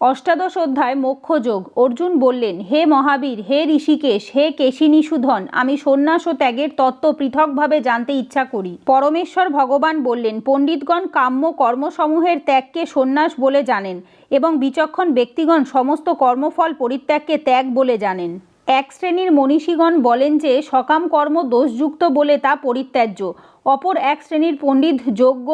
অষ্টাদশ অধ্যায় মোক্ষযোগ। অর্জুন বললেন, হে মহাবীর, হে ঋষিকেশ, হে কেশিনিষূধন, আমি সন্ন্যাস ও ত্যাগের তত্ত্ব পৃথকভাবে জানতে ইচ্ছা করি। পরমেশ্বর ভগবান বললেন, পণ্ডিতগণ কাম্য কর্মসমূহের ত্যাগকে সন্ন্যাস বলে জানেন এবং বিচক্ষণ ব্যক্তিগণ সমস্ত কর্মফল পরিত্যাগকে ত্যাগ বলে জানেন। এক শ্রেণীর মনীষীগণ বলেন যে সকাম কর্ম দোষযুক্ত বলে তা পরিত্যাজ্য। অপর এক শ্রেণীর পণ্ডিত যজ্ঞ,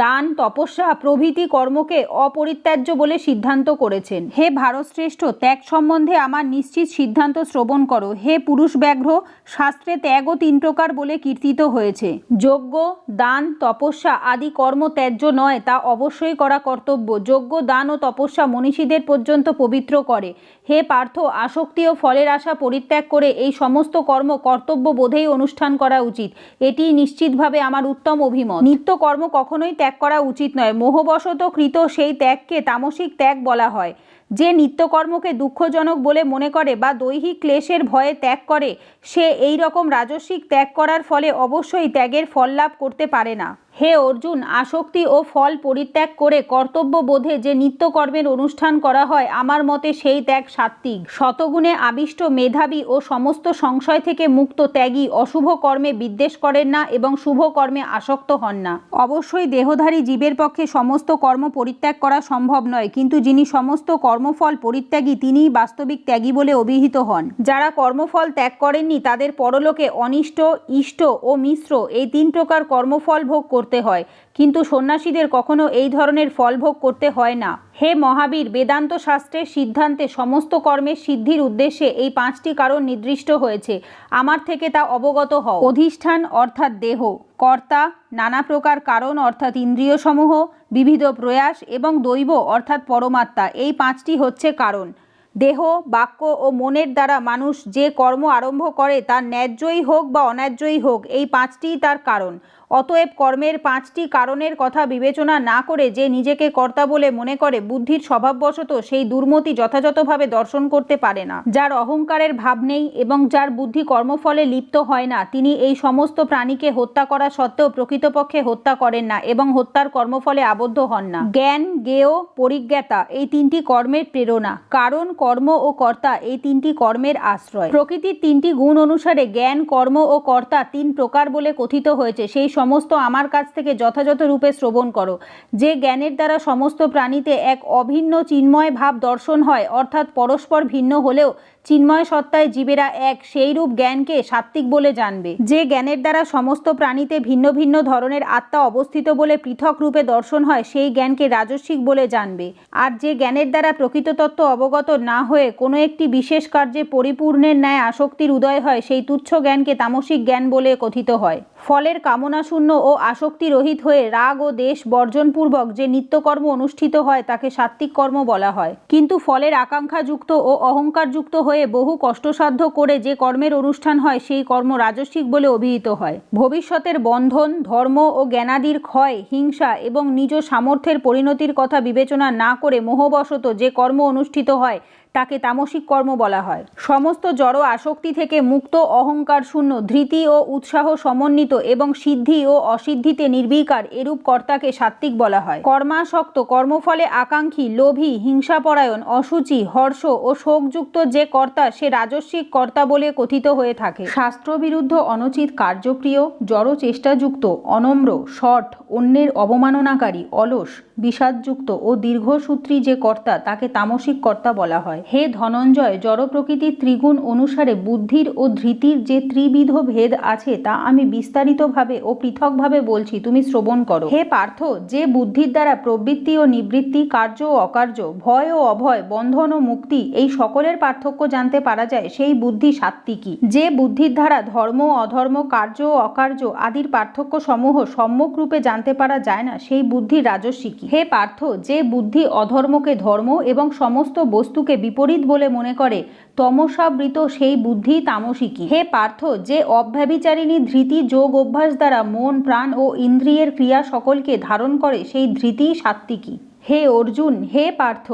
দান, তপস্যা প্রভৃতি কর্মকে অপরিত্যাজ্য বলে সিদ্ধান্ত করেছেন। হে ভারতশ্রেষ্ঠ, ত্যাগ সম্বন্ধে আমার নিশ্চিত সিদ্ধান্ত শ্রবণ করো। হে পুরুষ ব্যাঘ্র, শাস্ত্রে ত্যাগও 3 প্রকার বলে কীর্তিত হয়েছে। যজ্ঞ, দান, তপস্যা আদি কর্ম ত্যায্য নয়, তা অবশ্যই করা কর্তব্য। যজ্ঞ, দান ও তপস্যা মনীষীদের পর্যন্ত পবিত্র করে। হে পার্থ, আসক্তি ও ফলের আশা পরিত্যাগ করে এই সমস্ত কর্ম কর্তব্য বোধেই অনুষ্ঠান করা উচিত। এটি নিশ্চিতভাবে আমার উত্তম অভিমত। নিত্য কর্ম কখনোই ত্যাগ করা উচিত নয়। মোহবশত কৃত সেই ত্যাগকে তামসিক ত্যাগ বলা হয়। যে নিত্যকর্মকে দুঃখজনক বলে মনে করে বা দৈহিক ক্লেশের ভয়ে ত্যাগ করে, সে এই রকম রাজসিক ত্যাগ করার ফলে অবশ্যই ত্যাগের ফল লাভ করতে পারে না। হে অর্জুন, আসক্তি ও ফল পরিত্যাগ করে কর্তব্য বোধে যে নিত্যকর্মের অনুষ্ঠান করা হয়, আমার মতে সেই ত্যাগ সাত্ত্বিক। শতগুণে আবিষ্ট, মেধাবী ও সমস্ত সংশয় থেকে মুক্ত ত্যাগী অশুভ কর্মে বিদ্বেষ করেন না এবং শুভ কর্মে আসক্ত হন না। অবশ্যই দেহধারী জীবের পক্ষে সমস্ত কর্ম পরিত্যাগ করা সম্ভব নয়, কিন্তু যিনি সমস্ত কর্মফল পরিত্যাগী তিনিই বাস্তবিক ত্যাগী বলে অভিহিত হন। যারা কর্মফল ত্যাগ করেননি তাদের পরলোকে অনিষ্ট, ইষ্ট ও মিশ্র এই 3 প্রকার কর্মফল ভোগ করতে হয়, কিন্তু সন্ন্যাসীদের কখনো এই ধরনের ফল ভোগ করতে হয় না। হে মহাবীর, বেদান্ত শাস্ত্রের সিদ্ধান্তে সমস্ত কর্মের সিদ্ধির উদ্দেশ্যে এই 5টি কারণ নির্দিষ্ট হয়েছে। আমার থেকে তা অবগত হও। অধিষ্ঠান অর্থাৎ দেহ, কর্তা, নানা প্রকার কারণ অর্থাৎ ইন্দ্রিয়সমূহ, বিবিধ প্রয়াস এবং দৈব অর্থাৎ পরমাত্মা, এই 5টি হচ্ছে কারণ। দেহ, বাক্য ও মনের দ্বারা মানুষ যে কর্ম আরম্ভ করে তা ন্যায্যই হোক বা অন্যায্যই হোক, এই 5টিই তার কারণ। অতএব কর্মের 5টি কারণের কথা বিবেচনা না করে যে নিজেকে কর্তা বলে মনে করে, বুদ্ধির স্বভাববশত সেই দুর্মতি যথাযথভাবে দর্শন করতে পারে না। যার অহংকারের ভাব নেই এবং যার বুদ্ধি কর্মফলে লিপ্ত হয় না, তিনি এই সমস্ত প্রাণীকে হত্যা করা সত্ত্বেও প্রকৃতপক্ষে হত্যা করেন না এবং হত্যার কর্মফলে আবদ্ধ হন না। জ্ঞান, জ্ঞেয়, পরিজ্ঞাতা এই 3টি কর্মের প্রেরণা। কারণ, কর্ম ও কর্তা এই 3টি কর্মের আশ্রয়। প্রকৃতির 3টি গুণ অনুসারে জ্ঞান, কর্ম ও কর্তা 3 প্রকার বলে কথিত হয়েছে। সেই সমস্ত আমার কাছ থেকে যথাযথ রূপে শ্রবণ করো। যে জ্ঞানের দ্বারা সমস্ত প্রাণীতে এক অভিন্ন চিন্ময় ভাব দর্শন হয়, অর্থাৎ পরস্পর ভিন্ন হলেও চিন্ময় সত্তায় জীবেরা এক, সেই রূপ জ্ঞানকে সাত্ত্বিক বলে জানবে। যে জ্ঞানের দ্বারা সমস্ত প্রাণীতে ভিন্ন ভিন্ন ধরনের আত্মা অবস্থিত বলে পৃথক রূপে দর্শন হয়, সেই জ্ঞানকে রাজসিক বলে জানবে। আর যে জ্ঞানের দ্বারা প্রকৃত তত্ত্ব অবগত না হয়ে কোনো একটি বিশেষ কার্যে পরিপূর্ণের ন্যায় আসক্তির উদয় হয়, সেই তুচ্ছ জ্ঞানকে তামসিক জ্ঞান বলে কথিত হয়। ফলের কামনাশূন্য ও আসক্তি রহিত হয়ে রাগ ও দেশ বর্জনপূর্বক যে নিত্যকর্ম অনুষ্ঠিত হয় তাকে সাত্ত্বিক কর্ম বলা হয়। কিন্তু ফলের আকাঙ্ক্ষাযুক্ত ও অহংকারযুক্ত হয়ে বহু কষ্টসাধ্য করে যে কর্মের অনুষ্ঠান হয়, সেই কর্ম রাজসিক বলে অভিহিত হয়। ভবিষ্যতের বন্ধন, ধর্ম ও জ্ঞানাদির ক্ষয়, হিংসা এবং নিজ সামর্থ্যের পরিণতির কথা বিবেচনা না করে মোহবশত যে কর্ম অনুষ্ঠিত হয় তাকে তামসিক কর্ম বলা হয়। সমস্ত জড় আসক্তি থেকে মুক্ত, অহংকার শূন্য, ধৃতি ও উৎসাহ সমন্বিত এবং সিদ্ধি ও অসিদ্ধিতে নির্বিকার এরূপ কর্তাকে সাত্ত্বিক বলা হয়। কর্মাসক্ত, কর্মফলে আকাঙ্ক্ষী, লোভী, হিংসাপরায়ণ, অসুচি, হর্ষ ও শোকযুক্ত যে কর্তা, সে রাজস্বিক কর্তা বলে কথিত হয়ে থাকে। শাস্ত্রবিরুদ্ধ অনুচিত কার্যপ্রিয়, জড় চেষ্টাযুক্ত, অনম্র, শঠ, অন্যের অবমাননাকারী, অলস, বিষাদযুক্ত ও দীর্ঘসূত্রী যে কর্তা, তাকে তামসিক কর্তা বলা হয়। হে ধনঞ্জয়, জড় প্রকৃতির ত্রিগুণ অনুসারে বুদ্ধির ও ধৃতির যে ত্রিবিধ ভেদ আছে তা আমি বিস্তারিতভাবে ও পৃথকভাবে বলছি, তুমি শ্রবণ করো। হে পার্থ, যে বুদ্ধির দ্বারা প্রবৃত্তি ও নিবৃত্তি, কার্য ও অকার্য, ভয় ও অভয়, বন্ধন ও মুক্তি এই সকলের পার্থক্য জানতে পারা যায়, সেই বুদ্ধি সাত্ত্বিকী। যে বুদ্ধির দ্বারা ধর্ম, অধর্ম, কার্য ও অকার্য আদির পার্থক্য সমূহ সম্যক রূপে জানতে পারা যায় না, সেই বুদ্ধি রাজস্বিকী। হে পার্থ, যে বুদ্ধি অধর্মকে ধর্ম এবং সমস্ত বস্তুকে বিপরীত বলে মনে করে, তমসাবৃত, সেই বুদ্ধি তামসিকী। হে পার্থ, যে অব্যভিচারিণী ধৃতি যোগ অভ্যাস দ্বারা মন, প্রাণ ও ইন্দ্রিয়ের ক্রিয়া সকলকে ধারণ করে, সেই ধৃতিই সাত্ত্বিকী। হে অর্জুন, হে পার্থ,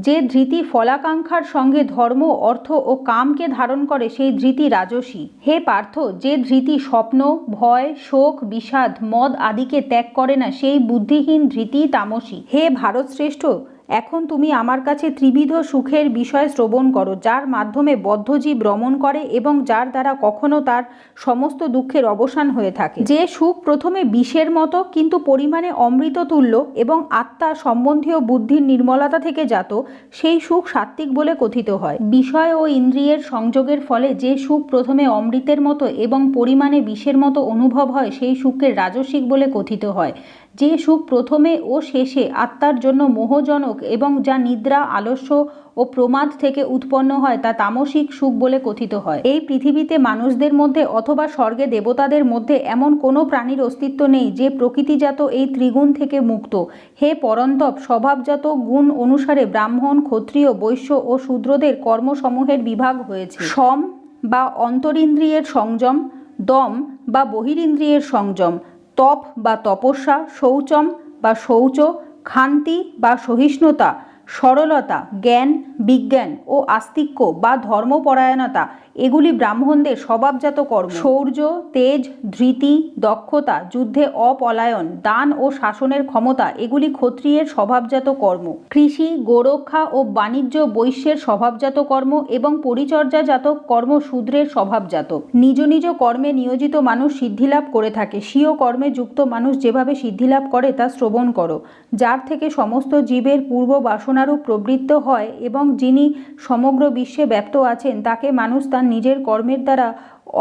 যে ধৃতি ফলাকাঙ্ক্ষার সঙ্গে ধর্ম, অর্থ ও কামকে ধারণ করে, সেই ধৃতি রাজসী। হে পার্থ, যে ধৃতি স্বপ্ন, ভয়, শোক, বিষাদ, মদ আদিকে ত্যাগ করে না, সেই বুদ্ধিহীন ধৃতি তামসী। হে ভারতশ্রেষ্ঠ, এখন তুমি আমার কাছে ত্রিবিধ সুখের বিষয় শ্রবণ করো, যার মাধ্যমে বদ্ধজীব রমণ করে এবং যার দ্বারা কখনো তার সমস্ত দুঃখের অবসান হয়ে থাকে। যে সুখ প্রথমে বিষের মতো কিন্তু পরিমাণে অমৃত তুল্য এবং আত্মা সম্বন্ধীয় বুদ্ধির নির্মলতা থেকে জাত, সেই সুখ সাত্ত্বিক বলে কথিত হয়। বিষয় ও ইন্দ্রিয়ের সংযোগের ফলে যে সুখ প্রথমে অমৃতের মতো এবং পরিমাণে বিষের মতো অনুভব হয়, সেই সুখকে রাজসিক বলে কথিত হয়। যে সুখ প্রথমে ও শেষে আত্মার জন্য মোহজনক এবং যা নিদ্রা, আলস্য ও প্রমাদ থেকে উৎপন্ন হয়, তা তামসিক সুখ বলে কথিত হয়। এই পৃথিবীতে মানুষদের মধ্যে অথবা স্বর্গে দেবতাদের মধ্যে এমন কোনো প্রাণীর অস্তিত্ব নেই যে প্রকৃতিজাত এই ত্রিগুণ থেকে মুক্ত। হে পরন্তপ, স্বভাবজাত গুণ অনুসারে ব্রাহ্মণ, ক্ষত্রিয়, বৈশ্য ও শূদ্রদের কর্মসমূহের বিভাগ হয়েছে। সম বা অন্তরিন্দ্রিয়ের সংযম, দম বা বহিরিন্দ্রিয়ের সংযম, তপ বা তপস্যা, শৌচম বা শৌচ, ক্ষান্তি বা সহিষ্ণুতা, সরলতা, জ্ঞান, বিজ্ঞান ও আস্তিক্য বা ধর্মপরায়ণতা এগুলি ব্রাহ্মণদের স্বভাবজাত কর্ম। শৌর্য, তেজ, ধৃতি, দক্ষতা, যুদ্ধে অপলায়ন, দান ও শাসনের ক্ষমতা এগুলি ক্ষত্রিয়ের স্বভাবজাত কর্ম। কৃষি, গোরক্ষা ও বাণিজ্য বৈশ্যের স্বভাবজাত কর্ম এবং পরিচর্যাজাত কর্ম শূদ্রের স্বভাবজাত। নিজ নিজ কর্মে নিয়োজিত মানুষ সিদ্ধিলাভ করে থাকে। স্বীয় কর্মে যুক্ত মানুষ যেভাবে সিদ্ধিলাভ করে তা শ্রবণ করো। যার থেকে সমস্ত জীবের পূর্ব বাসনারূপ প্রবৃত্ত হয় এবং যিনি সমগ্র বিশ্বে ব্যাপ্ত আছেন, তাকে মানুষ তার নিজের কর্মের দ্বারা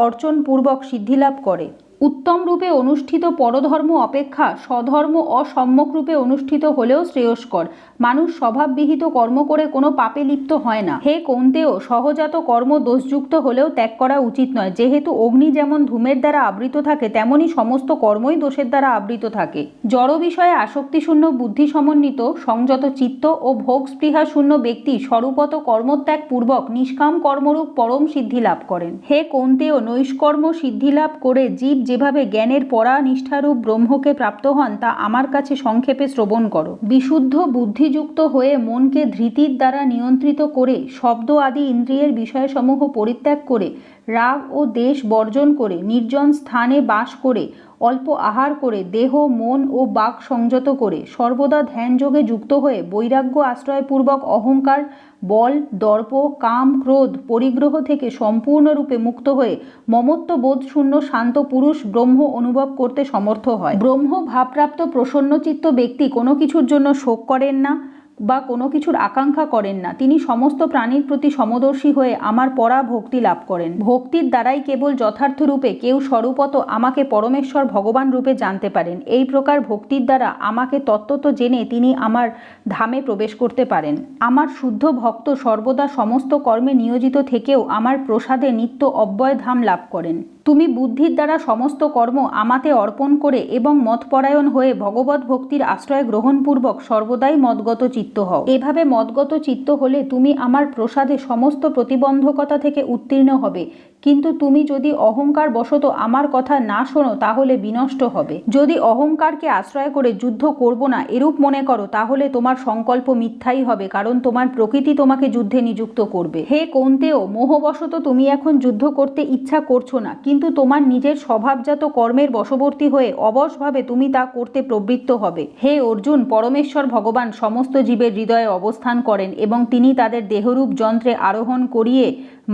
অর্চনপূর্বক সিদ্ধিলাভ করে। উত্তম রূপে অনুষ্ঠিত পরধর্ম অপেক্ষা স্বধর্ম অসম্যক রূপে অনুষ্ঠিত হলেও শ্রেয়স্কর। মানুষ স্বভাববিহিত কর্ম করে কোনো পাপে লিপ্ত হয় না। হে কৌন্তেয়, সহজাত কর্ম দোষযুক্ত হলেও ত্যাগ করা উচিত নয়। যেহেতু অগ্নি যেমন ধূমের দ্বারা আবৃত থাকে, তেমনি সমস্ত কর্মই দোষের দ্বারা আবৃত থাকে। জড় বিষয়ে আসক্তিশূন্য বুদ্ধি সমন্বিত সংযত চিত্ত ও ভোগ স্পৃহা শূন্য ব্যক্তি স্বরূপত কর্মত্যাগ পূর্বক নিষ্কাম কর্মরূপ পরম সিদ্ধি লাভ করেন। হে কৌন্তেয়, নৈষ্কর্ম সিদ্ধিলাভ করে জীব যেভাবে জ্ঞানের পরা নিষ্ঠারূপ ব্রহ্মকে প্রাপ্ত হন, তা আমার কাছে সংক্ষেপে শ্রবণ করো। বিশুদ্ধ বুদ্ধিযুক্ত হয়ে মনকে ধৃতির দ্বারা নিয়ন্ত্রিত করে, শব্দ আদি ইন্দ্রিয়ের বিষয়সমূহ পরিত্যাগ করে, রাগ ও দ্বেষ বর্জন করে, নির্জন স্থানে বাস করে, অল্প আহার করে, দেহ, মন ও বাক সংযত করে, সর্বদা ধ্যানযোগে যুক্ত হয়ে, বৈরাগ্য আশ্রয়পূর্বক অহংকার, বল, দর্প, কাম, ক্রোধ, পরিগ্রহ থেকে সম্পূর্ণরূপে মুক্ত হয়ে মমত্ব বোধ শূন্য শান্ত পুরুষ ব্রহ্ম অনুভব করতে সমর্থ হয়। ব্রহ্ম ভাবপ্রাপ্ত প্রসন্নচিত্ত ব্যক্তি কোনো কিছুর জন্য শোক করেন না বা কোনো কিছুর আকাঙ্ক্ষা করেন না। তিনি সমস্ত প্রাণীর প্রতি সমদর্শী হয়ে আমার পরা ভক্তি লাভ করেন। ভক্তির দ্বারাই কেবল যথার্থ রূপে কেউ স্বরূপত আমাকে পরমেশ্বর ভগবান রূপে জানতে পারেন। এই প্রকার ভক্তির দ্বারা আমাকে তত্ত্বত জেনে তিনি আমার ধামে প্রবেশ করতে পারেন। আমার শুদ্ধ ভক্ত সর্বদা সমস্ত কর্মে নিয়োজিত থেকেও আমার প্রসাদে নিত্য অব্যয় ধাম লাভ করেন। তুমি বুদ্ধির দ্বারা সমস্ত কর্ম আমাতে অর্পণ করে এবং মতপরায়ণ হয়ে ভগবত ভক্তির আশ্রয় গ্রহণপূর্বক সর্বদাই মদগত চিত্ত হও। এভাবে মদগত চিত্ত হলে তুমি আমার প্রসাদে সমস্ত প্রতিবন্ধকতা থেকে উত্তীর্ণ হবে। কিন্তু তুমি যদি অহংকার বশত আমার কথা না শোনো, তাহলে বিনষ্ট হবে। যদি অহংকারকে আশ্রয় করে যুদ্ধ করব না এরূপ মনে করো, তাহলে তোমার সংকল্প মিথ্যাই হবে, কারণ তোমার প্রকৃতি তোমাকে যুদ্ধে নিযুক্ত করবে। হে কৌন্তেয়, মোহবশত তুমি এখন যুদ্ধ করতে ইচ্ছা করছো না, কিন্তু তোমার নিজের স্বভাবজাত কর্মের বশবর্তী হয়ে অবশভাবে তুমি তা করতে প্রবৃত্ত হবে। হে অর্জুন, পরমেশ্বর ভগবান সমস্ত জীবের হৃদয়ে অবস্থান করেন এবং তিনি তাদের দেহরূপ যন্ত্রে আরোহণ করিয়ে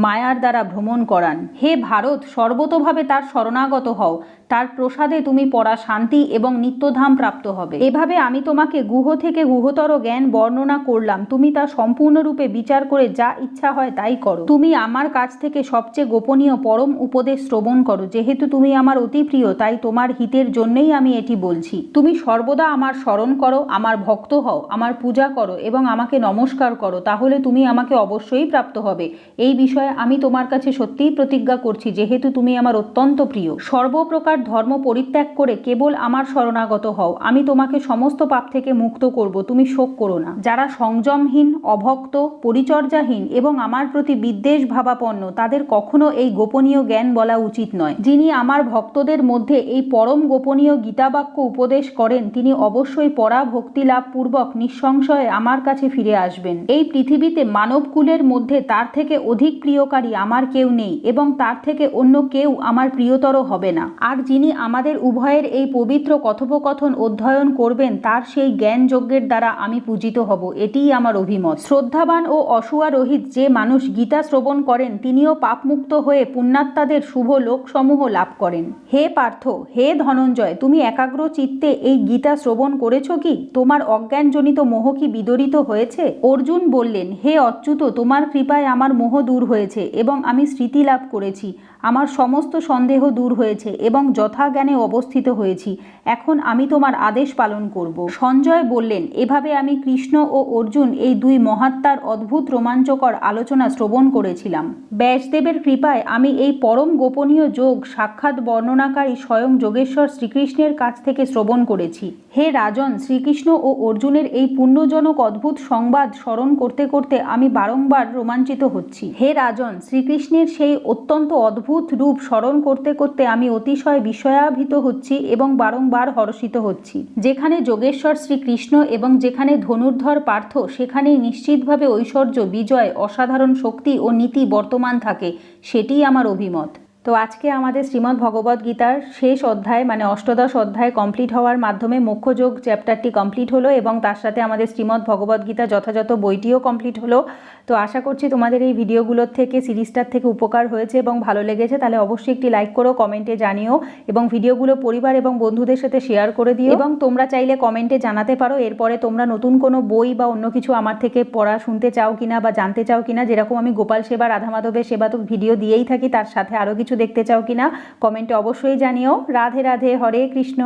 মায়ার দ্বারা ভ্রমণ করান। হে ভারত, সর্বতোভাবে তার শরণাগত হও। তার প্রসাদে তুমি পরা শান্তি এবং নিত্যধাম প্রাপ্ত হবে। এভাবে আমি তোমাকে গুহ থেকে গুহতর জ্ঞান বর্ণনা করলাম। তুমি তা সম্পূর্ণরূপে বিচার করে যা ইচ্ছা হয় তাই করো। তুমি আমার কাছ থেকে সবচেয়ে গোপনীয় পরম উপদেশ শ্রবণ করো। যেহেতু তুমি আমার অতি প্রিয়, তাই তোমার হিতের জন্যই আমি এটি বলছি। তুমি সর্বদা আমার স্মরণ করো, আমার ভক্ত হও, আমার পূজা করো এবং আমাকে নমস্কার করো, তাহলে তুমি আমাকে অবশ্যই প্রাপ্ত হবে। এই বিষয়ে আমি তোমার কাছে সত্যিই প্রতিজ্ঞা করছি, যেহেতু তুমি আমার অত্যন্ত প্রিয়। সর্বপ্রকার ধর্ম পরিত্যাগ করে কেবল আমার শরণাগত হও। আমি তোমাকে সমস্ত পাপ থেকে মুক্ত করব, তুমি শোক করো না। যারা সংযমহীন, অভক্ত, পরিচর্যাহীন এবং আমার প্রতি বিদ্বেষ ভাবাপন্ন, তাদের কখনো এই গোপনীয় জ্ঞান বলা উচিত নয়। যিনি আমার ভক্তদের মধ্যে এই পরম গোপনীয় গীতাবাক্য উপদেশ করেন, তিনি অবশ্যই পরা ভক্তি লাভ পূর্বক নিঃসংশয়ে আমার কাছে ফিরে আসবেন। এই পৃথিবীতে মানবকুলের মধ্যে তার থেকে অধিক প্রিয়কারী আমার কেউ নেই এবং তার থেকে অন্য কেউ আমার প্রিয়তর হবে না। আর যিনি আমাদের উভয়ের এই পবিত্র কথোপকথন অধ্যয়ন করবেন তার সেই জ্ঞান যজ্ঞের দ্বারা আমি পূজিত হব, এটিই আমার অভিমত। শ্রদ্ধাবান ও অসূয়ারহিত যে মানুষ গীতা শ্রবণ করেন তিনিও পাপমুক্ত হয়ে পুণ্যাত্মাদের শুভ লোকসমূহ লাভ করেন। হে পার্থ, হে ধনঞ্জয়, তুমি একাগ্র চিত্তে এই গীতা শ্রবণ করেছ কি? তোমার অজ্ঞানজনিত মোহ কি বিদরিত হয়েছে? অর্জুন বললেন, হে অচ্যুত, তোমার কৃপায় আমার মোহ দূর হয়েছে এবং আমি স্মৃতি লাভ করেছি। আমার সমস্ত সন্দেহ দূর হয়েছে এবং যথাজ্ঞানে অবস্থিত হয়েছি। এখন আমি তোমার আদেশ পালন করব। সঞ্জয় বললেন, এভাবে আমি কৃষ্ণ ও অর্জুন এই দুই মহাত্মার অদ্ভুত রোমাঞ্চকর আলোচনা শ্রবণ করেছিলাম। ব্যাসদেবের কৃপায় আমি এই পরম গোপনীয় যোগ সাক্ষাৎ বর্ণনাকারী স্বয়ং যোগেশ্বর শ্রীকৃষ্ণের কাছ থেকে শ্রবণ করেছি। হে রাজন, শ্রীকৃষ্ণ ও অর্জুনের এই পুণ্যজনক অদ্ভুত সংবাদ স্মরণ করতে করতে আমি বারংবার রোমাঞ্চিত হচ্ছি। হে রাজন, শ্রীকৃষ্ণের সেই অত্যন্ত অদ্ভুত রূপ স্মরণ করতে করতে আমি অতিশয় বিস্ময়াভিত হচ্ছি এবং বারংবার হর্ষিত হচ্ছি। যেখানে যোগেশ্বর শ্রীকৃষ্ণ এবং যেখানে ধনুর্ধর পার্থ, সেখানেই নিশ্চিতভাবে ঐশ্বর্য, বিজয়, অসাধারণ শক্তি ও নীতি বর্তমান থাকে, সেটিই আমার অভিমত। তো আজকে আমাদের শ্রীমদ্ ভগবদ্ গীতার শেষ অধ্যায় মানে অষ্টাদশ অধ্যায় কমপ্লিট হওয়ার মাধ্যমে মোক্ষযোগ চ্যাপ্টারটি কমপ্লিট হলো এবং তার সাথে আমাদের শ্রীমদ্ ভগবদ্ গীতা যথাযথ বইটিও কমপ্লিট হলো। তো আশা করছি তোমাদের এই ভিডিওগুলোর থেকে সিরিজটার থেকে উপকার হয়েছে এবং ভালো লেগেছে। তাহলে অবশ্যই একটি লাইক করো, কমেন্টে জানিও এবং ভিডিওগুলো পরিবার এবং বন্ধুদের সাথে শেয়ার করে দিও। এবং তোমরা চাইলে কমেন্টে জানাতে পারো এরপরে তোমরা নতুন কোনো বই বা অন্য কিছু আমার থেকে পড়া শুনতে চাও কিনা বা জানতে চাও কিনা। যেরকম আমি গোপাল সেবা, রাধা মাধবের সেবা তো ভিডিও দিয়েই থাকি, তার সাথে আরও কিছু দেখতে চাও কিনা কমেন্টে অবশ্যই জানিও। রাধে রাধে, হরে কৃষ্ণ।